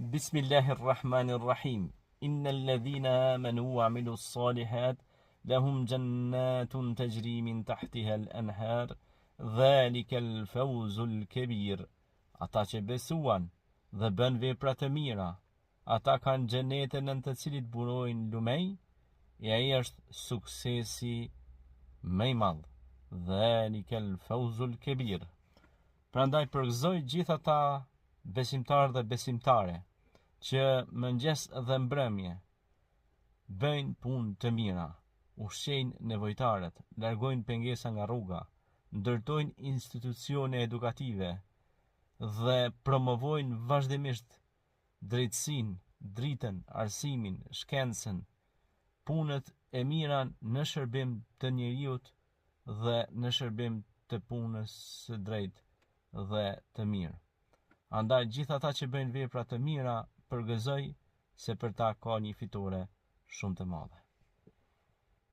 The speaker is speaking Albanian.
Bismillahirrahmanirrahim. Innal ladhina amanu wa amilus salihat lahum jannatun tajri min tahtiha al-anhar dhalika al-fawzul kabir. Ata që besuan dhe bën vepra të mira, ata kanë xhenete nën të cilit burojnë lumej, e ai është suksesi më i madh. Dhalika al-fawzul kabir. Prandaj përgëzoj gjithë ata besimtarë dhe besimtare që mëngjes dhe mbrëmje bëjnë punë të mira, ushqejnë nevojtarët, largojnë pengesa nga rruga, ndërtojnë institucione edukative dhe promovojnë vazhdimisht drejtësinë, dritën, arsimin, shkencën, punët e mira në shërbim të njerëzit dhe në shërbim të punës së drejtë dhe të mirë. Andaj gjithë ata që bëjnë vepra të mira, përgëzoj se për ta ka një fitore shumë të madhe.